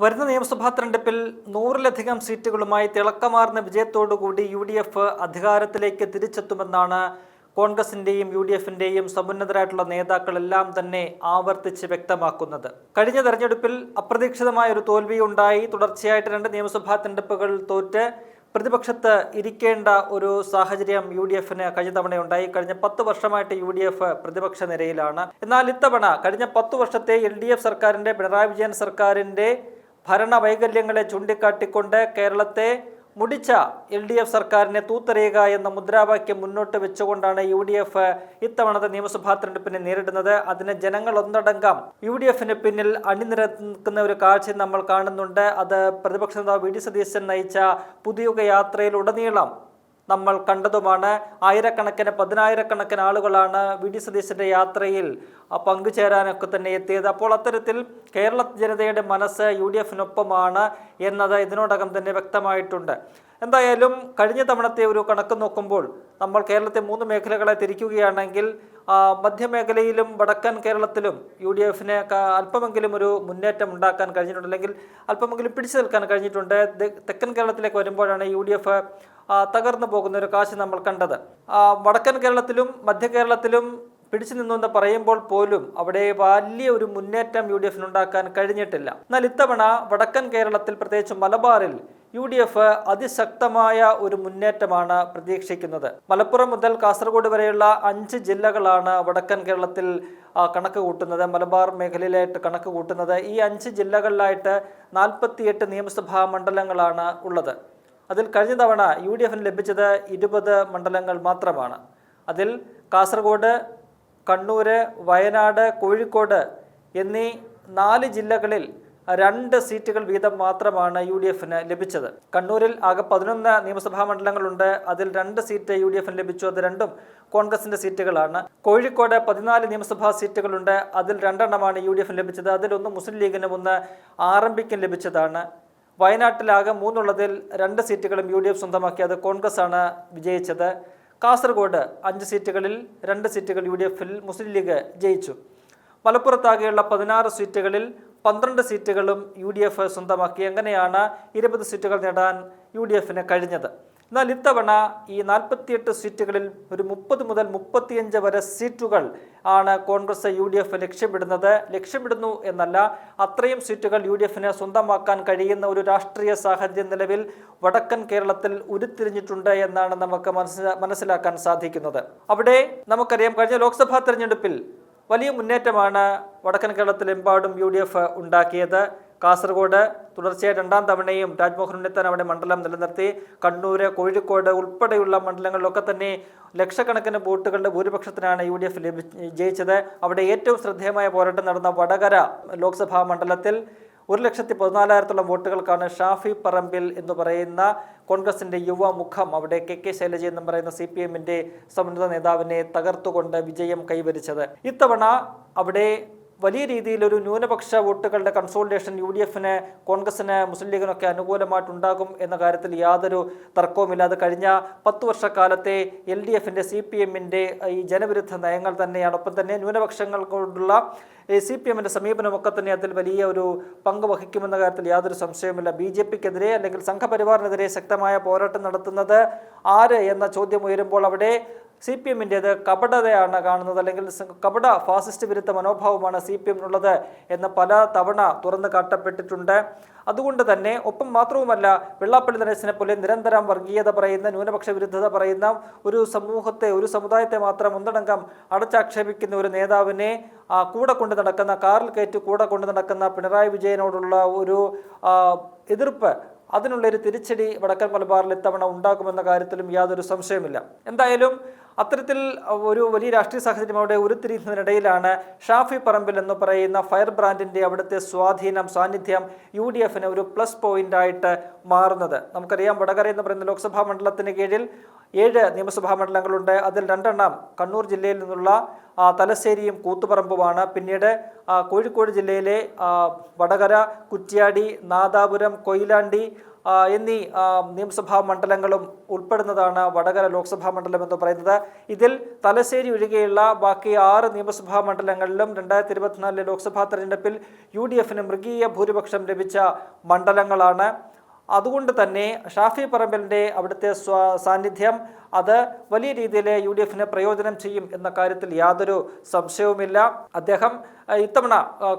വരുന്ന നിയമസഭാ തെരഞ്ഞെടുപ്പിൽ 100-ലധികം സീറ്റുകളുമായി തിളക്കമാർന്ന വിജയത്തോടുകൂടി UDF അധികാരത്തിലേക്ക് തിരിച്ചെത്തുമെന്നാണ് കോൺഗ്രസിന്റെയും UDFന്റെയും സമുന്നതരായിട്ടുള്ള നേതാക്കളെല്ലാം തന്നെ ആവർത്തിച്ച് വ്യക്തമാക്കുന്നത്. കഴിഞ്ഞ തെരഞ്ഞെടുപ്പിൽ അപ്രതീക്ഷിതമായ ഒരു തോൽവിയുണ്ടായി. തുടർച്ചയായിട്ട് 2 നിയമസഭാ തെരഞ്ഞെടുപ്പുകൾ തോറ്റ് പ്രതിപക്ഷത്ത് ഇരിക്കേണ്ട ഒരു സാഹചര്യം UDFന് കഴിഞ്ഞ തവണയുണ്ടായി. കഴിഞ്ഞ 10 വർഷമായിട്ട് UDF പ്രതിപക്ഷ നിരയിലാണ്. എന്നാൽ ഇത്തവണ കഴിഞ്ഞ 10 വർഷത്തെ LDF സർക്കാരിന്റെ, പിണറായി വിജയൻ സർക്കാരിന്റെ ഭരണവൈകല്യങ്ങളെ ചൂണ്ടിക്കാട്ടിക്കൊണ്ട് കേരളത്തെ മുടിച്ച LDF സർക്കാരിനെ തൂത്തെറിയുക എന്ന മുദ്രാവാക്യം മുന്നോട്ട് വെച്ചുകൊണ്ടാണ് UDF ഇത്തവണത്തെ നിയമസഭാ തെരഞ്ഞെടുപ്പിനെ നേരിടുന്നത്. അതിന് ജനങ്ങൾ ഒന്നടങ്കം UDFന് പിന്നിൽ അണിനിരക്കുന്ന ഒരു കാഴ്ച നമ്മൾ കാണുന്നുണ്ട്. അത് പ്രതിപക്ഷ നേതാവ് VD സതീശൻ നയിച്ച പുതുയുഗ യാത്രയിലുടനീളം നമ്മൾ കണ്ടതുമാണ്. ആയിരക്കണക്കിന് 10,000-കണക്കിന് ആളുകളാണ് VD സതീശന്റെ യാത്രയിൽ പങ്കുചേരാനൊക്കെ തന്നെ എത്തിയത്. അപ്പോൾ അത്തരത്തിൽ കേരള ജനതയുടെ മനസ്സ് UDFനൊപ്പമാണ് എന്നത് ഇതിനോടകം തന്നെ വ്യക്തമായിട്ടുണ്ട്. എന്തായാലും കഴിഞ്ഞ തവണത്തെ ഒരു കണക്ക് നോക്കുമ്പോൾ നമ്മൾ കേരളത്തെ 3 മേഖലകളെ തിരിക്കുകയാണെങ്കിൽ മധ്യമേഖലയിലും വടക്കൻ കേരളത്തിലും UDFന് അല്പമെങ്കിലും ഒരു മുന്നേറ്റം ഉണ്ടാക്കാൻ കഴിഞ്ഞിട്ടുണ്ട്, അല്ലെങ്കിൽ അല്പമെങ്കിലും പിടിച്ചു നിൽക്കാൻ കഴിഞ്ഞിട്ടുണ്ട്. തെക്കൻ കേരളത്തിലേക്ക് വരുമ്പോഴാണ് UDF തകർന്നു പോകുന്ന ഒരു കാഴ്ച നമ്മൾ കണ്ടത്. വടക്കൻ കേരളത്തിലും മധ്യ കേരളത്തിലും പിടിച്ചു നിന്നു എന്ന് പറയുമ്പോൾ പോലും അവിടെ വലിയ ഒരു മുന്നേറ്റം UDFനുണ്ടാക്കാൻ കഴിഞ്ഞിട്ടില്ല. എന്നാൽ ഇത്തവണ വടക്കൻ കേരളത്തിൽ, പ്രത്യേകിച്ച് മലബാറിൽ UDF അതിശക്തമായ ഒരു മുന്നേറ്റമാണ് പ്രതീക്ഷിക്കുന്നത്. മലപ്പുറം മുതൽ കാസർഗോഡ് വരെയുള്ള 5 ജില്ലകളാണ് വടക്കൻ കേരളത്തിൽ കണക്ക് കൂട്ടുന്നത്, മലബാർ മേഖലയിലായിട്ട് കണക്ക് കൂട്ടുന്നത്. ഈ 5 ജില്ലകളിലായിട്ട് 48 നിയമസഭാ മണ്ഡലങ്ങളാണ് ഉള്ളത്. അതിൽ കഴിഞ്ഞ തവണ UDFന് ലഭിച്ചത് 20 മണ്ഡലങ്ങൾ മാത്രമാണ്. അതിൽ കാസർഗോഡ്, കണ്ണൂർ, വയനാട്, കോഴിക്കോട് എന്നീ 4 ജില്ലകളിൽ 2 സീറ്റുകൾ വീതം മാത്രമാണ് UDFന് ലഭിച്ചത്. കണ്ണൂരിൽ ആകെ 11 നിയമസഭാ മണ്ഡലങ്ങളുണ്ട്. അതിൽ 2 സീറ്റ് UDFന് ലഭിച്ചു. അത് രണ്ടും കോൺഗ്രസിന്റെ സീറ്റുകളാണ്. കോഴിക്കോട് 14 നിയമസഭാ സീറ്റുകളുണ്ട്. അതിൽ 2 എണ്ണമാണ് UDFന് ലഭിച്ചത്. അതിലൊന്ന് മുസ്ലിം ലീഗിനും ഒന്ന് RMPക്കും ലഭിച്ചതാണ്. വയനാട്ടിലാകെ 3 ഉള്ളതിൽ 2 സീറ്റുകളും UDF സ്വന്തമാക്കി. അത് കോൺഗ്രസ് ആണ് വിജയിച്ചത്. കാസർഗോഡ് 5 സീറ്റുകളിൽ 2 സീറ്റുകൾ UDFൽ മുസ്ലിം ലീഗ് ജയിച്ചു. മലപ്പുറത്താകെയുള്ള 16 സീറ്റുകളിൽ 12 സീറ്റുകളും UDF സ്വന്തമാക്കി. അങ്ങനെയാണ് 20 സീറ്റുകൾ നേടാൻ UDFന് കഴിഞ്ഞത്. എന്നാൽ ഇത്തവണ ഈ 48 സീറ്റുകളിൽ ഒരു 30 മുതൽ 35 വരെ സീറ്റുകൾ ആണ് കോൺഗ്രസ് UDF ലക്ഷ്യമിടുന്നു എന്നല്ല, അത്രയും സീറ്റുകൾ UDFന് സ്വന്തമാക്കാൻ കഴിയുന്ന ഒരു രാഷ്ട്രീയ സാഹചര്യം നിലവിൽ വടക്കൻ കേരളത്തിൽ ഉരുത്തിരിഞ്ഞിട്ടുണ്ട് എന്നാണ് നമുക്ക് മനസ്സിലാക്കാൻ സാധിക്കുന്നത്. അവിടെ നമുക്കറിയാം, കഴിഞ്ഞ ലോക്സഭാ തെരഞ്ഞെടുപ്പിൽ വലിയ മുന്നേറ്റമാണ് വടക്കൻ കേരളത്തിലെമ്പാടും UDF ഉണ്ടാക്കിയത്. കാസർഗോഡ് തുടർച്ചയായി 2ാം തവണയും രാജ്മോഹൻ ഉണ്ണിത്താൻ അവിടെ മണ്ഡലം നിലനിർത്തി. കണ്ണൂർ, കോഴിക്കോട് ഉൾപ്പെടെയുള്ള മണ്ഡലങ്ങളിലൊക്കെ തന്നെ ലക്ഷക്കണക്കിന് വോട്ടുകളുടെ ഭൂരിപക്ഷത്തിനാണ് UDF ജയിച്ചത്. അവിടെ ഏറ്റവും ശ്രദ്ധേയമായ പോരാട്ടം നടന്ന വടകര ലോക്സഭാ മണ്ഡലത്തിൽ 1,14,000-ഓളം വോട്ടുകൾക്കാണ് ഷാഫി പറമ്പിൽ എന്ന് പറയുന്ന കോൺഗ്രസിന്റെ യുവമുഖം അവിടെ KK ശൈലജ എന്ന് പറയുന്ന CPMന്റെ സമുന്നത നേതാവിനെ തകർത്തുകൊണ്ട് വിജയം കൈവരിച്ചത്. ഇത്തവണ അവിടെ വലിയ രീതിയിലൊരു ന്യൂനപക്ഷ വോട്ടുകളുടെ കൺസോളിഡേഷൻ UDFന്, കോൺഗ്രസിന്, മുസ്ലിം ലീഗിനൊക്കെ അനുകൂലമായിട്ടുണ്ടാകും എന്ന കാര്യത്തിൽ യാതൊരു തർക്കവുമില്ല. അത് കഴിഞ്ഞ 10 വർഷക്കാലത്തെ LDFന്റെ, CPMന്റെ ഈ ജനവിരുദ്ധ നയങ്ങൾ തന്നെയാണ്. ഒപ്പം തന്നെ ന്യൂനപക്ഷങ്ങൾ കൊണ്ടുള്ള CPMന്റെ സമീപനമൊക്കെ തന്നെ അതിൽ വലിയ ഒരു പങ്ക് വഹിക്കുമെന്ന കാര്യത്തിൽ യാതൊരു സംശയവുമില്ല. BJPക്കെതിരെ അല്ലെങ്കിൽ സംഘപരിവാറിനെതിരെ ശക്തമായ പോരാട്ടം നടത്തുന്നത് ആര് എന്ന ചോദ്യം ഉയരുമ്പോൾ അവിടെ CPMന്റേത് കപടതയാണ് കാണുന്നത്, അല്ലെങ്കിൽ കപട ഫാസിസ്റ്റ് വിരുദ്ധ മനോഭാവമാണ് CPMനുള്ളത് എന്ന് പല തവണ തുറന്നു കാട്ടപ്പെട്ടിട്ടുണ്ട്. അതുകൊണ്ട് തന്നെ ഒപ്പം മാത്രവുമല്ല, വെള്ളാപ്പള്ളി നടേശനെ പോലെ നിരന്തരം വർഗീയത പറയുന്ന, ന്യൂനപക്ഷ വിരുദ്ധത പറയുന്ന ഒരു സമൂഹത്തെ, ഒരു സമുദായത്തെ മാത്രം ഒന്നടങ്കം അടച്ചാക്ഷേപിക്കുന്ന ഒരു നേതാവിനെ കൂടെ കൊണ്ട് നടക്കുന്ന, കാറിൽ കയറ്റി കൂടെ കൊണ്ട് നടക്കുന്ന പിണറായി വിജയനോടുള്ള ഒരു എതിർപ്പ്, അതിനുള്ളൊരു തിരിച്ചടി വടക്കൻ മലബാറിൽ ഇത്തവണ ഉണ്ടാകുമെന്ന കാര്യത്തിലും യാതൊരു സംശയമില്ല. എന്തായാലും അത്തരത്തിൽ ഒരു വലിയ രാഷ്ട്രീയ സാഹചര്യം അവിടെ ഉരുത്തിരിയുന്നതിനിടയിലാണ് ഷാഫി പറമ്പിൽ എന്ന് പറയുന്ന ഫയർ ബ്രാൻഡിന്റെ അവിടുത്തെ സാന്നിധ്യം UDFന് ഒരു പ്ലസ് പോയിന്റ് ആയിട്ട് മാറുന്നത്. നമുക്കറിയാം, വടകര എന്ന് പറയുന്ന ലോക്സഭാ മണ്ഡലത്തിന് കീഴിൽ 7 നിയമസഭാ മണ്ഡലങ്ങളുണ്ട്. അതിൽ 2 എണ്ണം കണ്ണൂർ ജില്ലയിൽ നിന്നുള്ള തലശ്ശേരിയും കൂത്തുപറമ്പുമാണ്. പിന്നീട് കോഴിക്കോട് ജില്ലയിലെ വടകര, കുറ്റ്യാടി, നാദാപുരം, കൊയിലാണ്ടി, എന്നീ നിയമസഭാ മണ്ഡലങ്ങളും ഉൾപ്പെടുന്നതാണ് വടകര ലോക്സഭാ മണ്ഡലം എന്ന് പറയുന്നത്. ഇതിൽ തലശ്ശേരി ഒഴികെയുള്ള ബാക്കി 6 നിയമസഭാ മണ്ഡലങ്ങളിലും 2024 ലോക്സഭാ തെരഞ്ഞെടുപ്പിൽ UDF മൃഗീയ ഭൂരിപക്ഷം ലഭിച്ച മണ്ഡലങ്ങളാണ്. അതുകൊണ്ട് തന്നെ ഷാഫി പറമ്പിലിൻ്റെ അവിടുത്തെ സാന്നിധ്യം അത് വലിയ രീതിയിൽ UDF പ്രയോജനം ചെയ്യും എന്ന കാര്യത്തിൽ യാതൊരു സംശയവുമില്ല. അദ്ദേഹം ഇത്തവണ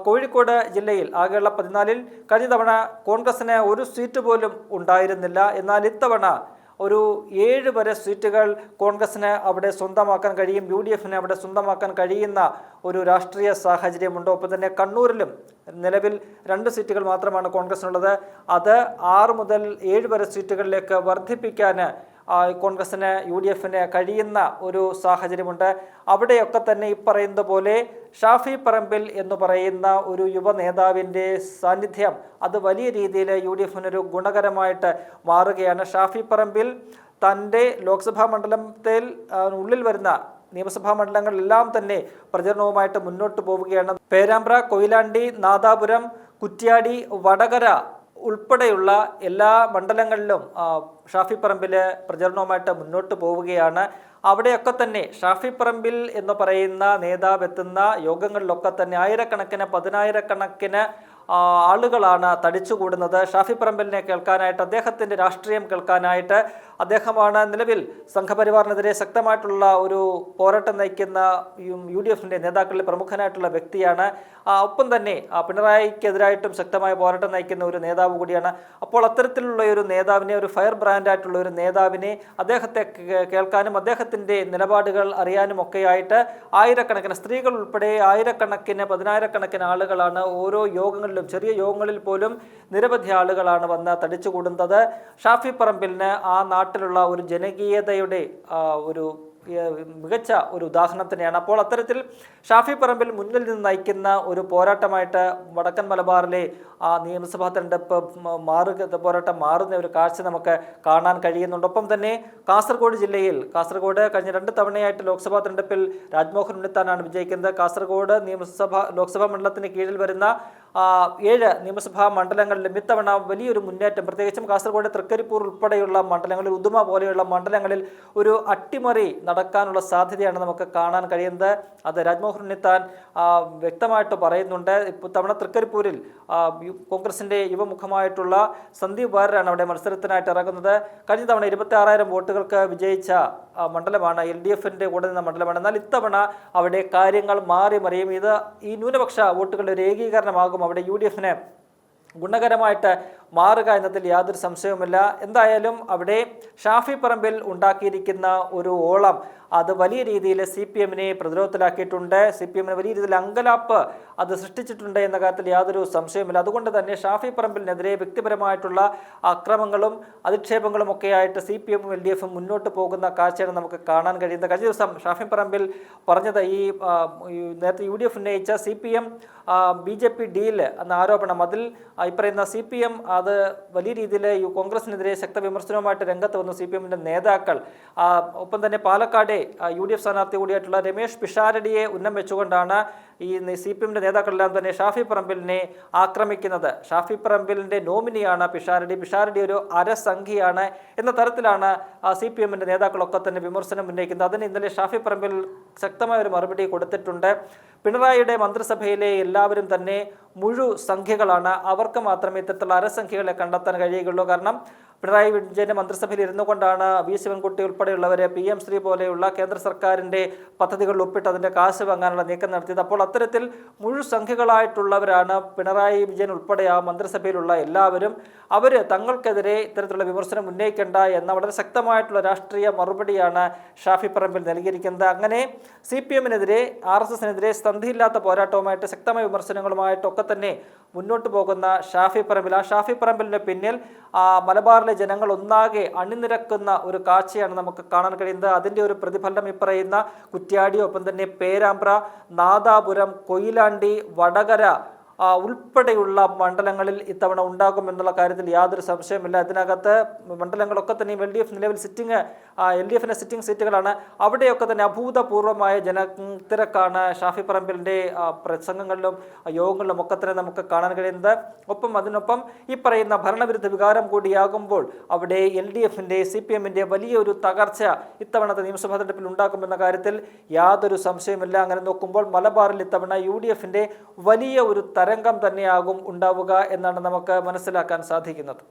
കോഴിക്കോട് ജില്ലയിൽ ആകെയുള്ള 14-ൽ കഴിഞ്ഞ തവണ കോൺഗ്രസിന് ഒരു സീറ്റ് പോലും ഉണ്ടായിരുന്നില്ല. എന്നാൽ ഇത്തവണ ഒരു 7 വരെ സീറ്റുകൾ കോൺഗ്രസിന് അവിടെ സ്വന്തമാക്കാൻ കഴിയും, UDF അവിടെ സ്വന്തമാക്കാൻ കഴിയുന്ന ഒരു രാഷ്ട്രീയ സാഹചര്യമുണ്ട്. ഒപ്പം തന്നെ കണ്ണൂരിലും നിലവിൽ 2 സീറ്റുകൾ മാത്രമാണ് കോൺഗ്രസിനുള്ളത്. അത് 6 മുതൽ 7 വരെ സീറ്റുകളിലേക്ക് വർദ്ധിപ്പിക്കാൻ കോൺഗ്രസിന് UDF കഴിയുന്ന ഒരു സാഹചര്യമുണ്ട്. അവിടെയൊക്കെ തന്നെ ഈ പറയുന്ന പോലെ ഷാഫി പറമ്പിൽ എന്ന് പറയുന്ന ഒരു യുവ നേതാവിൻ്റെ സാന്നിധ്യം അത് വലിയ രീതിയിൽ UDF ഒരു ഗുണകരമായിട്ട് മാറുകയാണ്. ഷാഫി പറമ്പിൽ തൻ്റെ ലോക്സഭാ മണ്ഡലത്തിൽ ഉള്ളിൽ വരുന്ന നിയമസഭാ മണ്ഡലങ്ങളിലെല്ലാം തന്നെ പ്രചരണവുമായിട്ട് മുന്നോട്ട് പോവുകയാണ്. പേരാമ്പ്ര, കൊയിലാണ്ടി, നാദാപുരം, കുറ്റ്യാടി, വടകര ഉൾപ്പെടെയുള്ള എല്ലാ മണ്ഡലങ്ങളിലും ഷാഫി പറമ്പിൽ പ്രചരണവുമായിട്ട് മുന്നോട്ട് പോവുകയാണ്. അവിടെയൊക്കെ തന്നെ ഷാഫി പറമ്പിൽ എന്ന് പറയുന്ന നേതാവ് എത്തുന്ന യോഗങ്ങളിലൊക്കെ തന്നെ ആയിരക്കണക്കിന് 10,000-കണക്കിന് ആളുകളാണ് തടിച്ചുകൂടുന്നത് ഷാഫി പറമ്പിലിനെ കേൾക്കാനായിട്ട്, അദ്ദേഹത്തിൻ്റെ രാഷ്ട്രീയം കേൾക്കാനായിട്ട്. അദ്ദേഹമാണ് നിലവിൽ സംഘപരിവാറിനെതിരെ ശക്തമായിട്ടുള്ള ഒരു പോരാട്ടം നയിക്കുന്ന UDF നേതാക്കളിൽ പ്രമുഖനായിട്ടുള്ള വ്യക്തിയാണ്. ഒപ്പം തന്നെ പിണറായിക്കെതിരായിട്ടും ശക്തമായ പോരാട്ടം നയിക്കുന്ന ഒരു നേതാവ് കൂടിയാണ്. അപ്പോൾ അത്തരത്തിലുള്ള ഒരു നേതാവിനെ, ഒരു ഫയർ ബ്രാൻഡായിട്ടുള്ള ഒരു നേതാവിനെ, അദ്ദേഹത്തെ കേൾക്കാനും അദ്ദേഹത്തിൻ്റെ നിലപാടുകൾ അറിയാനും ഒക്കെയായിട്ട് ആയിരക്കണക്കിന് സ്ത്രീകൾ ഉൾപ്പെടെ ആയിരക്കണക്കിന് 10,000-കണക്കിന് ആളുകളാണ് ഓരോ യോഗങ്ങളിലും, ചെറിയ യോഗങ്ങളിൽ പോലും നിരവധി ആളുകളാണ് വന്ന് തടിച്ചുകൂടുന്നത്. ഷാഫി പറമ്പിലിന് ആ നാട്ടിലുള്ള ഒരു ജനകീയതയുടെ ഒരു മികച്ച ഒരു ഉദാഹരണം തന്നെയാണ്. അപ്പോൾ അത്തരത്തിൽ ഷാഫി പറമ്പിൽ മുന്നിൽ നിന്ന് നയിക്കുന്ന ഒരു പോരാട്ടമായിട്ട് വടക്കൻ മലബാറിലെ നിയമസഭാ തെരഞ്ഞെടുപ്പ് പോരാട്ടം മാറുന്ന ഒരു കാഴ്ച നമുക്ക് കാണാൻ കഴിയുന്നുണ്ട്. ഒപ്പം തന്നെ കാസർഗോഡ് ജില്ലയിൽ, കാസർഗോഡ് കഴിഞ്ഞ 2 തവണയായിട്ട് ലോക്സഭാ തെരഞ്ഞെടുപ്പിൽ രാജ്മോഹൻ ഉണ്ണിത്താനാണ് വിജയിക്കുന്നത്. കാസർഗോഡ് ലോക്സഭാ മണ്ഡലത്തിന് കീഴിൽ വരുന്ന 7 നിയമസഭാ മണ്ഡലങ്ങളിലും ഇത്തവണ വലിയൊരു മുന്നേറ്റം, പ്രത്യേകിച്ചും കാസർഗോഡ് തൃക്കരിപ്പൂർ ഉൾപ്പെടെയുള്ള മണ്ഡലങ്ങളിൽ, ഉദുമ പോലെയുള്ള മണ്ഡലങ്ങളിൽ ഒരു അട്ടിമറി നടക്കാനുള്ള സാധ്യതയാണ് നമുക്ക് കാണാൻ കഴിയുന്നത്. അത് രാജ്മോഹൻ ഉണ്ണിത്താൻ വ്യക്തമായിട്ട് പറയുന്നുണ്ട്. ഇപ്പോൾ തവണ തൃക്കരിപ്പൂരിൽ കോൺഗ്രസിൻ്റെ യുവമുഖമായിട്ടുള്ള സന്ദീപ് വാര്യരാണ് അവിടെ മത്സരത്തിനായിട്ട് ഇറങ്ങുന്നത്. കഴിഞ്ഞ തവണ 26,000 വോട്ടുകൾക്ക് വിജയിച്ച മണ്ഡലമാണ്, LDF കൂടെ നിന്ന മണ്ഡലമാണ്. എന്നാൽ ഇത്തവണ അവിടെ കാര്യങ്ങൾ മാറി മറിയും. ഇത് ഈ ന്യൂനപക്ഷ വോട്ടുകളുടെ ഒരു ഏകീകരണമാകും അവിടെ UDF ഗുണകരമായിട്ട് മാറുക എന്നതിൽ യാതൊരു സംശയവുമില്ല. എന്തായാലും അവിടെ ഷാഫി പറമ്പിൽ ഉണ്ടാക്കിയിരിക്കുന്ന ഒരു ഓളം അത് വലിയ രീതിയിൽ CPM പ്രതിരോധത്തിലാക്കിയിട്ടുണ്ട്. CPM വലിയ രീതിയിൽ അങ്കലാപ്പ് അത് സൃഷ്ടിച്ചിട്ടുണ്ട് എന്ന കാര്യത്തിൽ യാതൊരു സംശയവുമില്ല. അതുകൊണ്ട് തന്നെ ഷാഫി പറമ്പിലിനെതിരെ വ്യക്തിപരമായിട്ടുള്ള അക്രമങ്ങളും അധിക്ഷേപങ്ങളും ഒക്കെയായിട്ട് CPM LDF മുന്നോട്ട് പോകുന്ന കാഴ്ചയാണ് നമുക്ക് കാണാൻ കഴിയുന്നത്. കഴിഞ്ഞ ദിവസം ഷാഫി പറമ്പിൽ പറഞ്ഞത് ഈ നേരത്തെ UDF ഉന്നയിച്ച CPM BJP ഡീൽ എന്ന ആരോപണം, അതിൽ ഈ പറയുന്ന CPM അത് വലിയ രീതിയിൽ കോൺഗ്രസിനെതിരെ ശക്ത വിമർശനവുമായിട്ട് രംഗത്ത് വന്നു CPM നേതാക്കൾ. ഒപ്പം തന്നെ പാലക്കാട് UDF സ്ഥാനാർത്ഥി കൂടിയായിട്ടുള്ള രമേശ് പിഷാരടിയെ ഉന്നം വെച്ചുകൊണ്ടാണ് ഈ CPM നേതാക്കളെല്ലാം തന്നെ ഷാഫി പറമ്പിലിനെ ആക്രമിക്കുന്നത്. ഷാഫി പറമ്പിലിൻ്റെ നോമിനിയാണ് പിഷാരടി, പിഷാരടി ഒരു അരസംഖ്യയാണ് എന്ന തരത്തിലാണ് CPM നേതാക്കളൊക്കെ തന്നെ വിമർശനം ഉന്നയിക്കുന്നത്. അതിന് ഇന്നലെ ഷാഫി പറമ്പിൽ ശക്തമായ ഒരു മറുപടി കൊടുത്തിട്ടുണ്ട്. പിണറായിയുടെ മന്ത്രിസഭയിലെ എല്ലാവരും തന്നെ സംഖ്യകളാണ്, അവർക്ക് മാത്രമേ ഇത്തരത്തിലുള്ള അരസംഖ്യകളെ കണ്ടെത്താൻ കഴിയുകയുള്ളൂ. കാരണം പിണറായി വിജയൻ്റെ മന്ത്രിസഭയിൽ ഇരുന്നു കൊണ്ടാണ് വി ശിവൻകുട്ടി ഉൾപ്പെടെയുള്ളവരെ PM ശ്രീ പോലെയുള്ള കേന്ദ്ര സർക്കാരിൻ്റെ പദ്ധതികളിൽ ഒപ്പിട്ട് അതിൻ്റെ കാശ് വാങ്ങാനുള്ള നീക്കം നടത്തിയത്. അപ്പോൾ അത്തരത്തിൽ സംഖ്യകളായിട്ടുള്ളവരാണ് പിണറായി വിജയൻ ഉൾപ്പെടെ ആ മന്ത്രിസഭയിലുള്ള എല്ലാവരും. അവർ തങ്ങൾക്കെതിരെ ഇത്തരത്തിലുള്ള വിമർശനം ഉന്നയിക്കേണ്ട എന്ന വളരെ ശക്തമായിട്ടുള്ള രാഷ്ട്രീയ മറുപടിയാണ് ഷാഫി പറമ്പിൽ നൽകിയിരിക്കുന്നത്. അങ്ങനെ CPM-നെതിരെ RSS-നെതിരെ സന്ധിയില്ലാത്ത പോരാട്ടവുമായിട്ട് ശക്തമായ വിമർശനങ്ങളുമായിട്ടൊക്കെ തന്നെ മുന്നോട്ട് പോകുന്ന ഷാഫി പറമ്പിൽ, ആ ഷാഫി പറമ്പിലിന് പിന്നിൽ മലബാറിലെ ജനങ്ങൾ ഒന്നാകെ അണിനിരക്കുന്ന ഒരു കാഴ്ചയാണ് നമുക്ക് കാണാൻ കഴിയുന്നത്. അതിൻ്റെ ഒരു പ്രതിഫലനം ഈ പറയുന്ന കുറ്റ്യാടി, ഒപ്പം തന്നെ പേരാമ്പ്ര, നാദാപുരം, കൊയിലാണ്ടി, വടകര ഉൾപ്പെടെയുള്ള മണ്ഡലങ്ങളിൽ ഇത്തവണ ഉണ്ടാകുമെന്നുള്ള കാര്യത്തിൽ യാതൊരു സംശയമില്ല. ഇതിനകത്ത് മണ്ഡലങ്ങളൊക്കെ തന്നെ LDF നിലവിൽ സിറ്റിംഗ് LDF-ന്റെ സിറ്റിംഗ് സീറ്റുകളാണ്. അവിടെയൊക്കെ തന്നെ അഭൂതപൂർവമായ ജനത്തിരക്കാണ് ഷാഫി പറമ്പിലിൻ്റെ പ്രസംഗങ്ങളിലും യോഗങ്ങളിലും ഒക്കെ തന്നെ നമുക്ക് കാണാൻ കഴിയുന്നത്. അതിനൊപ്പം ഈ പറയുന്ന ഭരണവിരുദ്ധ വികാരം കൂടിയാകുമ്പോൾ അവിടെ LDF-ന്റെ CPM-ന്റെ വലിയൊരു തകർച്ച ഇത്തവണത്തെ നിയമസഭാ തെരഞ്ഞെടുപ്പിൽ ഉണ്ടാക്കുമെന്ന കാര്യത്തിൽ യാതൊരു സംശയമില്ല. അങ്ങനെ നോക്കുമ്പോൾ മലബാറിൽ ഇത്തവണ UDF-ന്റെ വലിയ ഒരു തരംഗം തന്നെയാകും ഉണ്ടാവുക എന്നാണ് നമുക്ക് മനസ്സിലാക്കാൻ സാധിക്കുന്നത്.